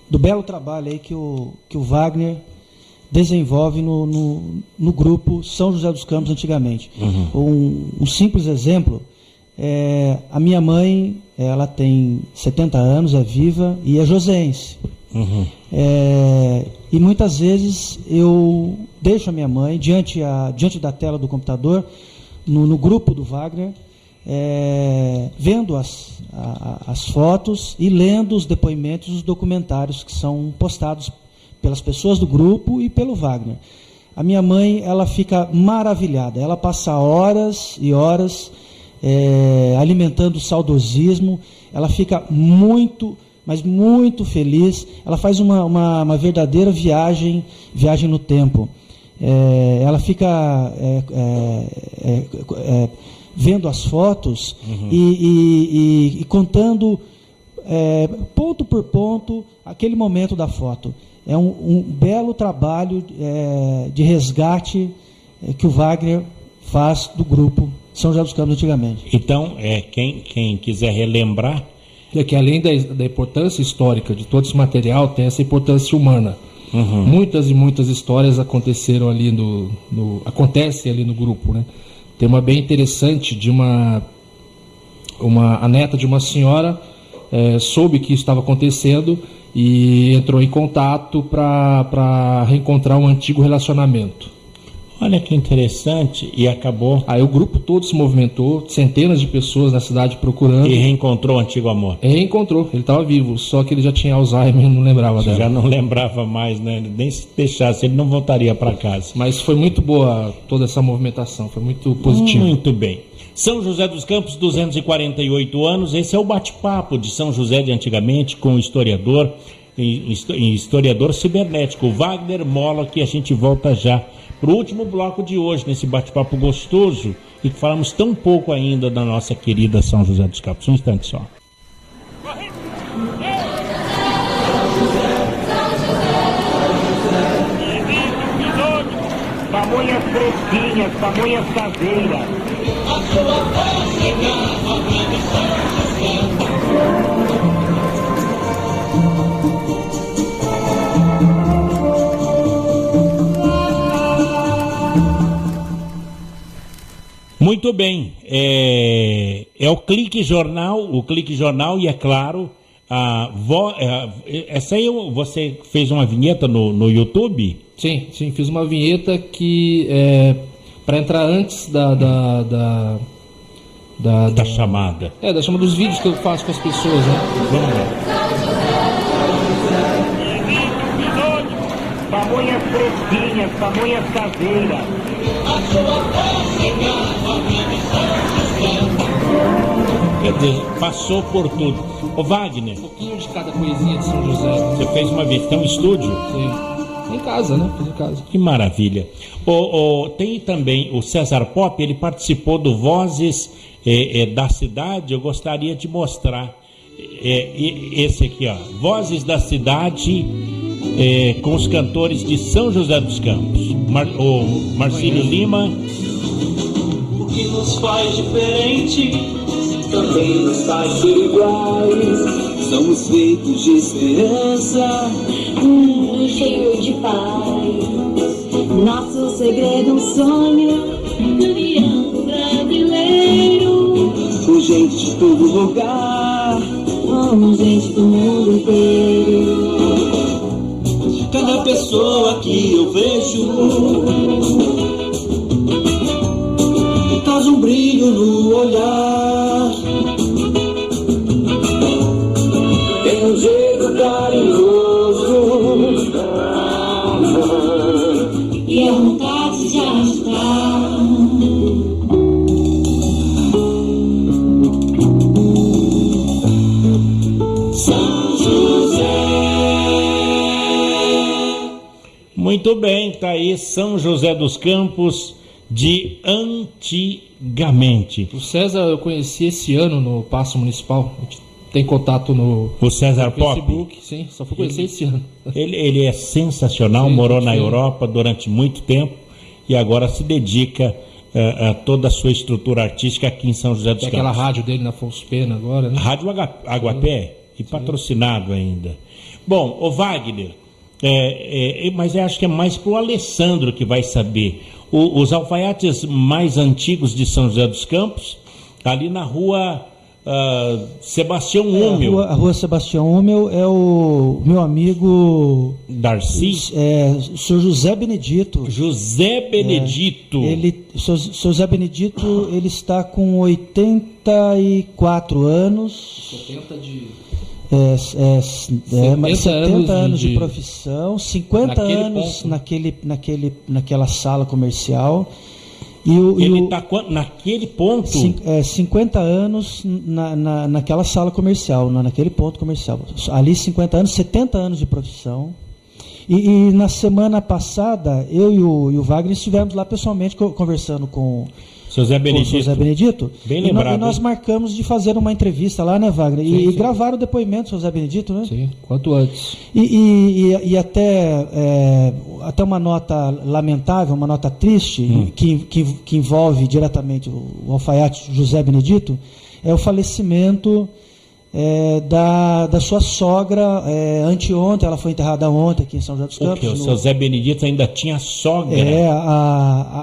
belo trabalho aí que o Wagner desenvolve no grupo São José dos Campos antigamente. Um simples exemplo, a minha mãe, ela tem 70 anos, é viva e é joseense. E muitas vezes eu deixo a minha mãe diante da tela do computador, no grupo do Wagner, vendo as fotos e lendo os depoimentos, os documentários que são postados pelas pessoas do grupo e pelo Wagner. A minha mãe, ela fica maravilhada, ela passa horas e horas alimentando o saudosismo, ela fica muito, mas muito feliz, ela faz uma verdadeira viagem no tempo. Ela fica vendo as fotos e contando ponto por ponto aquele momento da foto. É um belo trabalho de resgate que o Wagner faz do grupo São José dos Campos antigamente. Então, quem quiser relembrar... que além da importância histórica de todo esse material, tem essa importância humana. Muitas e muitas histórias aconteceram ali acontecem ali no grupo, né? Tem uma bem interessante de a neta de uma senhora soube que isso estava acontecendo e entrou em contato para reencontrar um antigo relacionamento. Olha que interessante, e acabou. Aí o grupo todo se movimentou, centenas de pessoas na cidade procurando. E reencontrou o antigo amor. Reencontrou, ele estava vivo, só que ele já tinha Alzheimer e não lembrava dela. Já não lembrava mais, né? Nem se deixasse, ele não voltaria para casa. Mas foi muito boa toda essa movimentação, foi muito positivo. Muito bem. São José dos Campos, 248 anos, esse é o bate-papo de São José de antigamente com o historiador cibernético, Wagner Molla, que a gente volta já para o último bloco de hoje, nesse bate-papo gostoso, e que falamos tão pouco ainda da nossa querida São José dos Campos. Um instante só. Pamonhas fresquinhas, pamonhas caseiras. A sua voz chegava a grande São José. Muito bem, é o Clique Jornal e é claro, essa aí você fez uma vinheta no YouTube? Sim, fiz uma vinheta que para entrar antes da chamada. Da chamada dos vídeos que eu faço com as pessoas, né? Vamos lá. Pamonhas fresquinhas, pamonhas caseiras. A sua voz chegava a grande São José. Quer dizer, passou por tudo. Ô Wagner, Um pouquinho de cada coisinha de São José. Você fez uma vez, tem um estúdio? Sim. Em casa, né? Fiz em casa. Que maravilha. Tem também o César Pop, ele participou do Vozes da Cidade. Eu gostaria de mostrar esse aqui, ó. Vozes da Cidade, com os cantores de São José dos Campos. O Marcílio Lima. O que nos faz diferente também nos faz ser iguais. Somos feitos de esperança, um mundo cheio de paz. Nosso segredo, um sonho, campeão brasileiro. com gente de todo lugar, Com gente do mundo inteiro. cada pessoa que eu vejo traz um brilho no olhar. Tem um jeito carinhoso E a vontade de ajudar. São José. Muito bem, tá aí São José dos Campos de antigamente. O César eu conheci esse ano no Paço Municipal. A gente tem contato no O César Pop. Facebook. Sim, só fui conhecer esse ano. Ele é sensacional, Sim, morou na sim. Europa durante muito tempo e agora se dedica a toda a sua estrutura artística aqui em São José dos Tem Campos. aquela rádio dele na Afonso Pena agora, né? Rádio Aguapé, e patrocinado ainda. Bom, o Wagner, mas eu acho que é mais pro Alessandro que vai saber. Os alfaiates mais antigos de São José dos Campos, ali na rua Sebastião Húmel. A rua Sebastião Húmel é o meu amigo Darcy? o senhor José Benedito. José Benedito. O senhor José Benedito, ele está com 84 anos. 70 de... 70 anos de profissão, 50 anos naquela sala comercial. Ele está naquele ponto? 50 anos naquela sala comercial, naquele ponto comercial. Ali 50 anos, 70 anos de profissão. E na semana passada, eu e o Wagner estivemos lá pessoalmente conversando com José Benedito. Bem lembrado. E nós marcamos de fazer uma entrevista lá, né, Wagner? Sim. E gravaram o depoimento do José Benedito, né? Sim, quanto antes. E até uma nota lamentável, uma nota triste, que envolve diretamente o alfaiate José Benedito, é o falecimento da sua sogra. Anteontem, ela foi enterrada ontem aqui em São José dos Campos. O seu Zé Benedito ainda tinha sogra?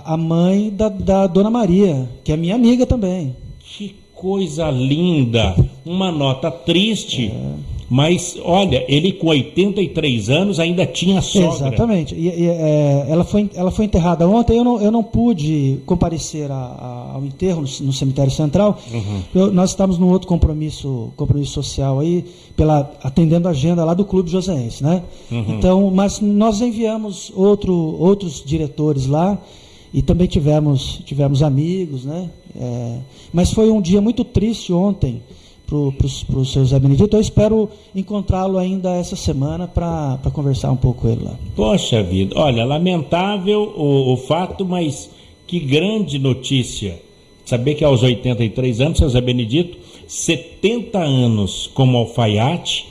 A mãe da Dona Maria, que é minha amiga também. Que coisa linda! Uma nota triste Mas, olha, ele com 83 anos ainda tinha sogra. Exatamente. Ela foi enterrada ontem. Eu não pude comparecer ao enterro no cemitério central. Nós estamos num outro compromisso social aí, atendendo a agenda lá do Clube Joseense, né? Então, mas nós enviamos outros diretores lá e também tivemos amigos, né? Mas foi um dia muito triste ontem para o seu Zé Benedito. Eu espero encontrá-lo ainda essa semana para conversar um pouco com ele lá. Poxa vida, olha, lamentável o fato, mas que grande notícia. Saber que aos 83 anos, seu Zé Benedito, 70 anos como alfaiate,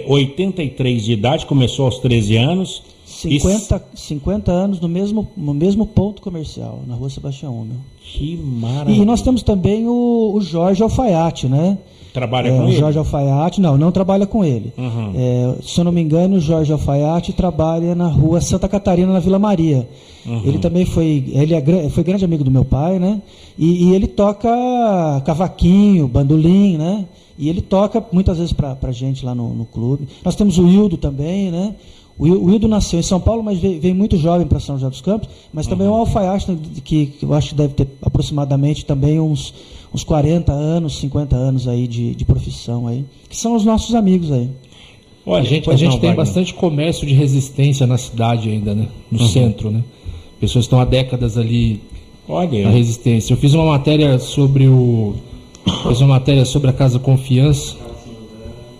83 de idade, começou aos 13 anos. 50 anos no mesmo ponto comercial, na Rua Sebastião Hummel. Que maravilha. E nós temos também o Jorge Alfaiate, né? Trabalha com ele? O Jorge Alfaiate, não trabalha com ele. Se eu não me engano, o Jorge Alfaiate trabalha na Rua Santa Catarina, na Vila Maria. Ele também foi grande amigo do meu pai, né? E ele toca cavaquinho, bandolim, né? E ele toca muitas vezes pra gente lá no clube. Nós temos o Hildo também, né? O Hildo nasceu em São Paulo, mas veio muito jovem para São José dos Campos, mas também é um alfaiate que eu acho que deve ter aproximadamente também uns 40 anos, 50 anos aí de profissão aí, que são os nossos amigos aí. Olha, a gente tem bastante comércio de resistência na cidade ainda, né? No centro, né? Pessoas estão há décadas ali na resistência. Eu fiz uma matéria sobre a Casa Confiança,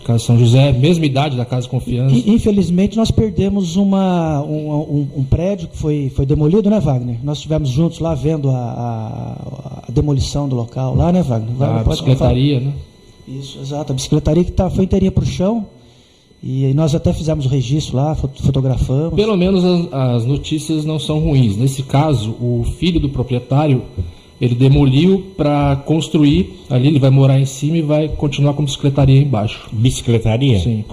Casa São José, mesma idade da Casa Confiança. Infelizmente nós perdemos um prédio que foi demolido, né, Wagner? Nós estivemos juntos lá vendo a demolição do local lá, né, Wagner? A bicicletaria, né? Isso, exato. A bicicletaria que foi inteirinha para o chão. E nós até fizemos o registro lá, fotografamos. Pelo menos as notícias não são ruins. Nesse caso, o filho do proprietário, ele demoliu para construir, ali ele vai morar em cima e vai continuar com bicicletaria embaixo. Bicicletaria? Sim.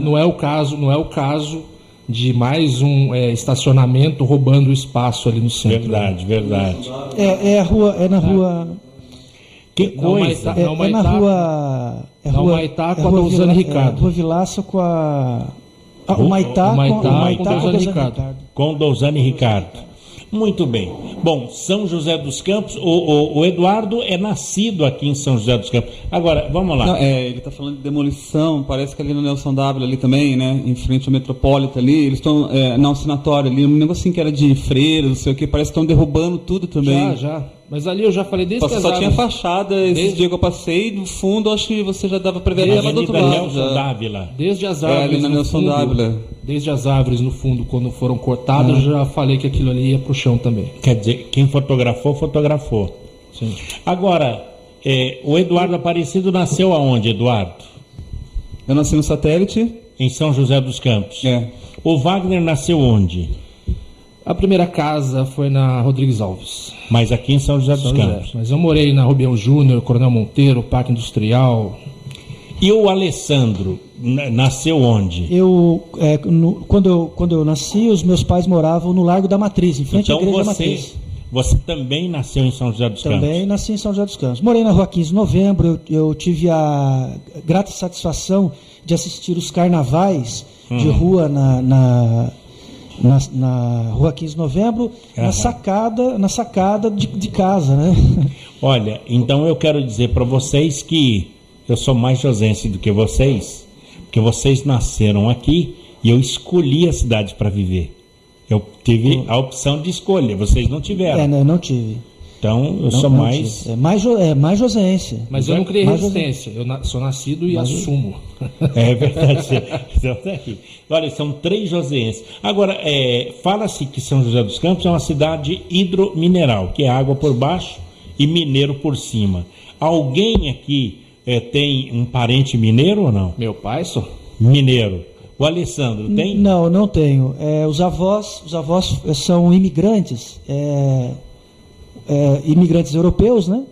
Não é o caso de mais um estacionamento roubando o espaço ali no centro. Verdade, verdade. É na rua... Que coisa? É rua Humaitá com a Douzane Ricardo. Rua Vilaça com a... O Humaitá com Douzane Ricardo. Com Douzane Ricardo. Muito bem. Bom, São José dos Campos, o Eduardo é nascido aqui em São José dos Campos. Agora, vamos lá. Não, ele está falando de demolição, parece que ali no Nelson W ali também, né, em frente ao Metropolitan ali, eles estão na Alcinatória ali, um negocinho que era de freira, não sei o que, parece que estão derrubando tudo também. Já. Mas ali eu já falei desde que só tinha fachada, esses dias que eu passei, no fundo acho que você já dava para ver ali do outro lado. Desde as árvores no fundo, desde as árvores no fundo, quando foram cortadas, eu já falei que aquilo ali ia pro chão também. Quer dizer, quem fotografou. Sim. Agora, o Eduardo Aparecido nasceu aonde, Eduardo? Eu nasci no Satélite. Em São José dos Campos. O Wagner nasceu onde? A primeira casa foi na Rodrigues Alves. Mas aqui em São José dos Campos. Mas eu morei na Rubião Júnior, Coronel Monteiro, Parque Industrial. E o Alessandro nasceu onde? Quando eu nasci, os meus pais moravam no Largo da Matriz, em frente à Igreja da Matriz. Você também nasceu em São José dos Campos? Também nasci em São José dos Campos. Morei na Rua 15 de Novembro, eu tive a grata satisfação de assistir os carnavais de rua na Rua 15 de Novembro, na sacada de casa, né? Olha, então eu quero dizer para vocês que eu sou mais josense do que vocês, porque vocês nasceram aqui e eu escolhi a cidade para viver. Eu tive a opção de escolha, vocês não tiveram. Eu não tive. Então, eu sou mais... mais josense. Mas eu não criei resistência. Eu sou nascido e assumo. É verdade. Então, tá aqui. Olha, são 3 josenses. Agora, fala-se que São José dos Campos é uma cidade hidromineral, que é água por baixo e mineiro por cima. Alguém aqui tem um parente mineiro ou não? Meu pai só. Mineiro. O Alessandro tem? Não tenho. Os avós são imigrantes, imigrantes europeus, né?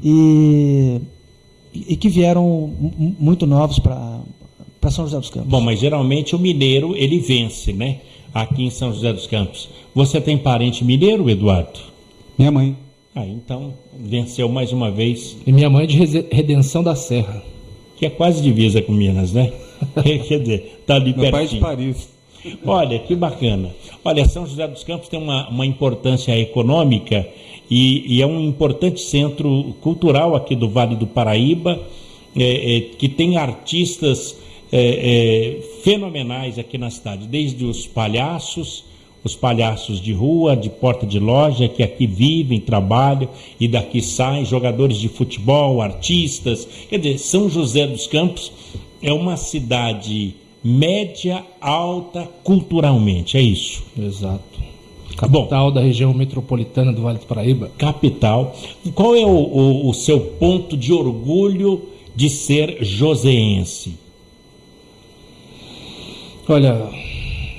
E que vieram muito novos para São José dos Campos. Bom, mas geralmente o mineiro, ele vence, né? Aqui em São José dos Campos. Você tem parente mineiro, Eduardo? Minha mãe. Então venceu mais uma vez. E minha mãe é de Redenção da Serra. Que é quase divisa com Minas, né? Quer dizer, está ali pertinho. Meu pai de Paris. Olha, que bacana. Olha, São José dos Campos tem uma importância econômica e é um importante centro cultural aqui do Vale do Paraíba, que tem artistas fenomenais aqui na cidade, desde os palhaços de rua, de porta de loja, que aqui vivem, trabalham e daqui saem, jogadores de futebol, artistas. Quer dizer, São José dos Campos é uma cidade média, alta, culturalmente, é isso? Exato. Capital da região metropolitana do Vale do Paraíba. Capital. Qual é o seu ponto de orgulho de ser joseense? Olha,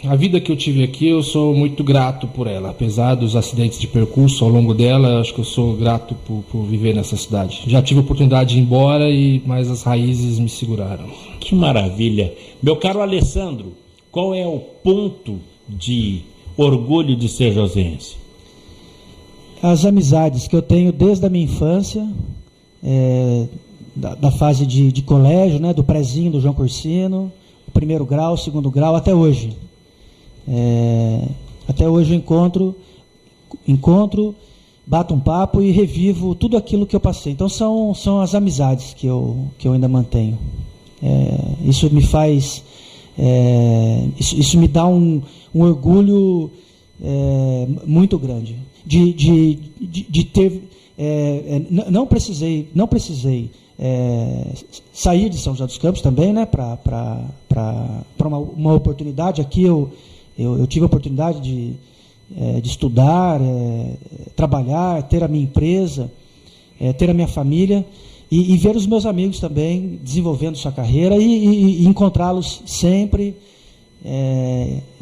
a vida que eu tive aqui, eu sou muito grato por ela. Apesar dos acidentes de percurso ao longo dela, acho que eu sou grato por viver nessa cidade. Já tive a oportunidade de ir embora, mas as raízes me seguraram. Que maravilha. Meu caro Alessandro, qual é o ponto de orgulho de ser joseense? As amizades que eu tenho desde a minha infância, da fase de colégio, né, do prezinho do João Corsino, primeiro grau, segundo grau, até hoje. Até hoje eu encontro, bato um papo e revivo tudo aquilo que eu passei. Então são as amizades que eu ainda mantenho. Isso me faz, isso me dá um orgulho muito grande de ter. Não precisei sair de São José dos Campos também, né, para uma oportunidade. Aqui eu tive a oportunidade de estudar, trabalhar, ter a minha empresa, ter a minha família e ver os meus amigos também desenvolvendo sua carreira e encontrá-los sempre.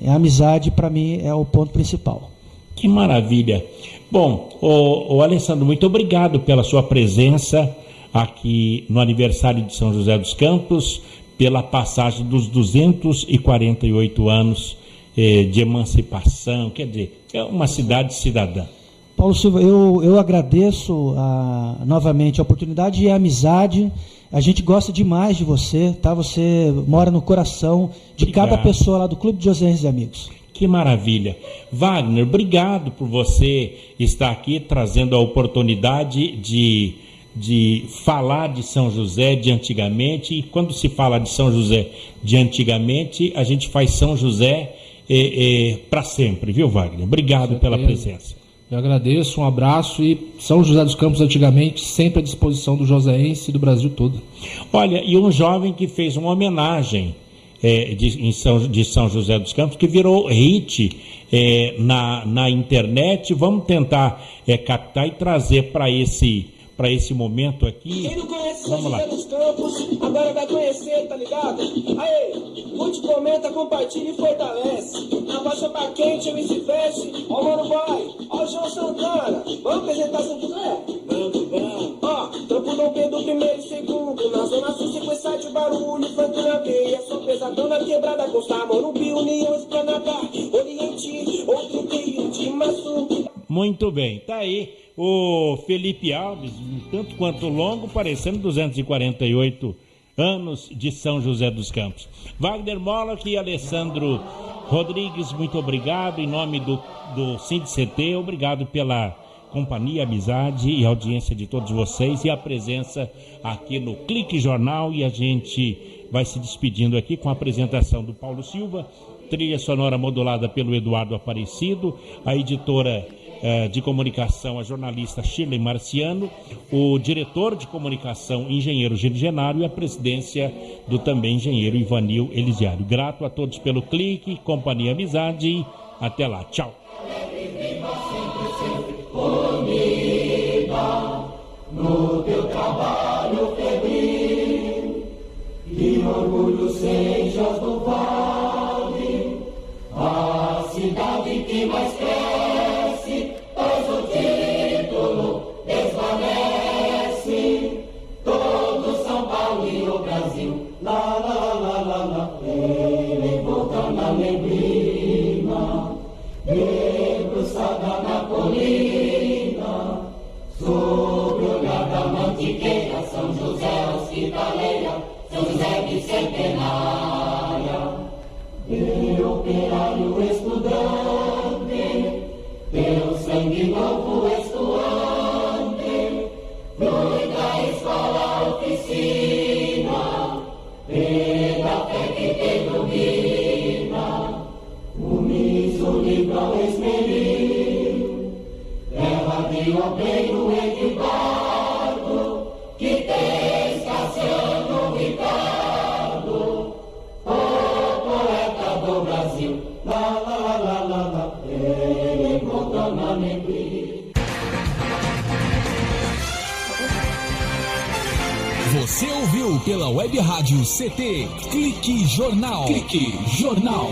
A amizade, para mim, é o ponto principal. Que maravilha. Bom, o Alessandro, muito obrigado pela sua presença aqui no aniversário de São José dos Campos, pela passagem dos 248 anos de emancipação, quer dizer, é uma cidade cidadã. Paulo Silva, eu agradeço novamente a oportunidade e a amizade. A gente gosta demais de você, tá? Você mora no coração de cada pessoa lá do Clube de Joseenses e Amigos. Que maravilha. Wagner, obrigado por você estar aqui trazendo a oportunidade de falar de São José de antigamente. E quando se fala de São José de antigamente, a gente faz São José para sempre, viu, Wagner? Obrigado pela presença. Eu agradeço, um abraço e São José dos Campos antigamente sempre à disposição do joseense e do Brasil todo. Olha, e um jovem que fez uma homenagem de São José dos Campos, que virou hit na internet. Vamos tentar captar e trazer para esse momento aqui. Quem não conhece São José dos Campos, agora vai conhecer, tá ligado? Aí, curte, comenta, compartilha e fortalece. Na faixa pra quente, eu se veste. Ó, Mano Boy, ó, João Santana. Vamos apresentar São José? Vamos. Ó, Trampo Dom Pedro, primeiro e segundo. Na zona sul, sequência de barulho, funk na veia. Sou pesadão na quebrada, com Morumbi, União, Esplanada, Oriente, outro meio de Maçu. Muito bem, tá aí o Felipe Alves, tanto quanto longo, parecendo 248 anos de São José dos Campos. Wagner Moloch e Alessandro Rodrigues, muito obrigado. Em nome do SINDCT, obrigado pela companhia, amizade e audiência de todos vocês e a presença aqui no Clique Jornal. E a gente vai se despedindo aqui com a apresentação do Paulo Silva, trilha sonora modulada pelo Eduardo Aparecido, a editora de comunicação, a jornalista Shirley Marciano, o diretor de comunicação, engenheiro Gil Genaro, e a presidência do também engenheiro Ivanil Elisiário. Grato a todos pelo clique, companhia, amizade. Até lá, tchau. No teu trabalho febril, que orgulho sejas do Vale, a cidade que mais cresce, pois o título desvanece. Todo São Paulo e o Brasil, lá, lá, lá, lá, lá, ele volta na neblina, debruçada na colina, sobre o olhar da mantiqueira, São José hospitaleira. São José bicentenária, de operário estudante, teu sangue novo estuante, flui da escola oficina, e da fé que te ilumina, uniso livrão esmeril, terra de obreiro Edibardo, que tens Cassiano Ricardo, o poeta do Brasil, lá, lá, lá, lá, lá, lá, ele volta na neblina. Você ouviu pela Web Rádio CT Clique Jornal. Clique Jornal.